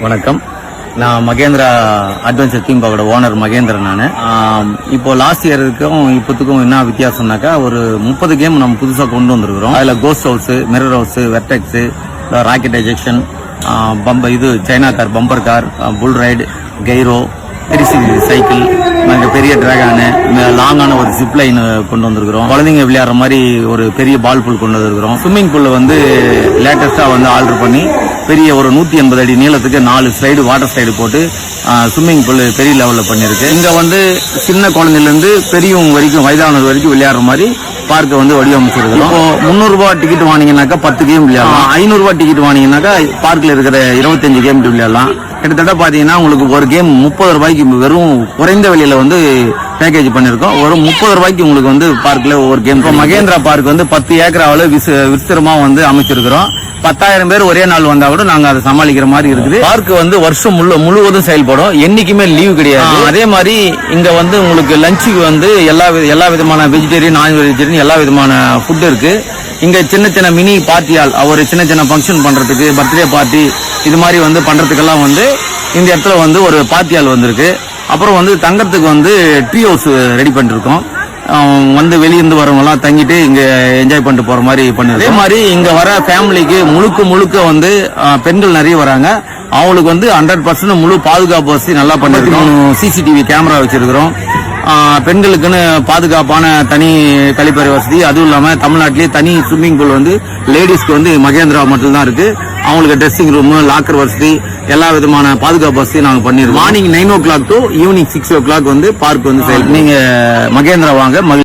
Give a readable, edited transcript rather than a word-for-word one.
வணக்கம். நான் Mahendra adventure theme பார்க்கோட ஓனர் மகேந்திரன். நான் இப்போ லாஸ்ட் இயருக்கும் இப்போத்துக்கும் என்ன வித்தியாசம்னாக்கா, ஒரு 30 கேம் நம்ம புதுசாக கொண்டு வந்திருக்கிறோம். அதில் cost house, mirror house, vertex, rocket ejection, இது சைனா கார், பம்பர் கார், புல் ரைடு, கைரோ, 360 சைக்கிள், பெரிய டிராகனு, லாங்கான ஒரு ஜிப் லைன் கொண்டு வந்திருக்கிறோம். குழந்தைங்க விளையாடுற மாதிரி ஒரு பெரிய பால் பூல் கொண்டு வந்திருக்கிறோம். ஸ்விம்மிங் பூல் லேட்டஸ்டா ஆர்டர் பண்ணி பெரிய ஒரு 180 அடி நீளத்துக்கு 4 ஸ்லைடு, வாட்டர் ஸ்லைடு போட்டு ஸ்விம்மிங் பூல் பெரிய லெவல்ல பண்ணிருக்கு. இங்க சின்ன குழந்தைல இருந்து பெரியவங்க வரைக்கும், வயதானது வரைக்கும் விளையாடுற மாதிரி பார்க்க வடிவமைச்சிருக்கிறோம். இப்போ 300 ரூபாய் டிக்கெட் வாங்கினாக்கா 10 கேம் விளையாடலாம். 500 ரூபாய் டிக்கெட் வாங்கினாக்கா பார்க்ல இருக்கிற 25 கேம் விளையாடலாம். கிட்டத்தட்ட பாத்தீங்கன்னா உங்களுக்கு ஒரு கேம் 30 ரூபாய்க்கு வெறும் குறைந்த விலையில பேக்கேஜ் பண்ணிருக்கோம். ஒரு 30 ரூபாய்க்கு உங்களுக்கு பார்க்ல ஒரு கேம். இப்போ மகேந்திரா பார்க் 10 ஏக்கராவில் விஸ்திரமா அமைச்சிருக்கிறோம். 10,000 பேர் ஒரே நாள் வந்தா கூட நாங்க அதை சமாளிக்கிற மாதிரி இருக்குது. பார்க் வருஷம் முழுவதும் செயல்படும். என்னைக்குமே லீவ் கிடையாது. அதே மாதிரி இங்க உங்களுக்கு லஞ்சுக்கு எல்லா விதமான வெஜிடேரியன், நான் வெஜிடேரியன் எல்லா விதமான ஃபுட் இருக்கு. இங்க சின்ன சின்ன மினி பார்ட்டியால் ஒரு சின்ன சின்ன ஃபங்க்ஷன் பண்றதுக்கு, பர்த்டே பார்ட்டி இது மாதிரி பண்றதுக்கெல்லாம் இந்த இடத்துல ஒரு பார்ட்டியால் வந்திருக்கு. அப்புறம் தங்கறதுக்கு ட்ரீ ஹவுஸ் ரெடி பண்ணிருக்கோம். வெளியிருந்து வரவங்க எல்லாம் தங்கிட்டு இங்க என்ஜாய் பண்ணிட்டு போற மாதிரி பண்ணிருக்கோம். அதே மாதிரி இங்க வர ஃபேமிலிக்கு முழுக்க பெண்கள் நிறைய வராங்க. அவங்களுக்கு 100% முழு பாதுகாப்பு வசதி நல்லா பண்ணிருக்கோம். சிசிடிவி கேமரா வச்சிருக்கிறோம். பெண்களுக்குன்னு பாதுகாப்பான தனி கழிப்பறை வசதி, அதுவும் இல்லாம தமிழ்நாட்டிலேயே தனி ஸ்விம்மிங் பூல் லேடிஸ்க்கு மகேந்திரா மட்டும் தான் இருக்கு. அவங்களுக்கு ட்ரெஸ்ஸிங் ரூம், லாக்கர் வசதி, எல்லா விதமான பாதுகாப்பு வசதி நாங்க பண்ணிருக்கோம். Morning 9 o'clock to evening 6 o'clock park செயல். நீங்க மகேந்திரா வாங்க.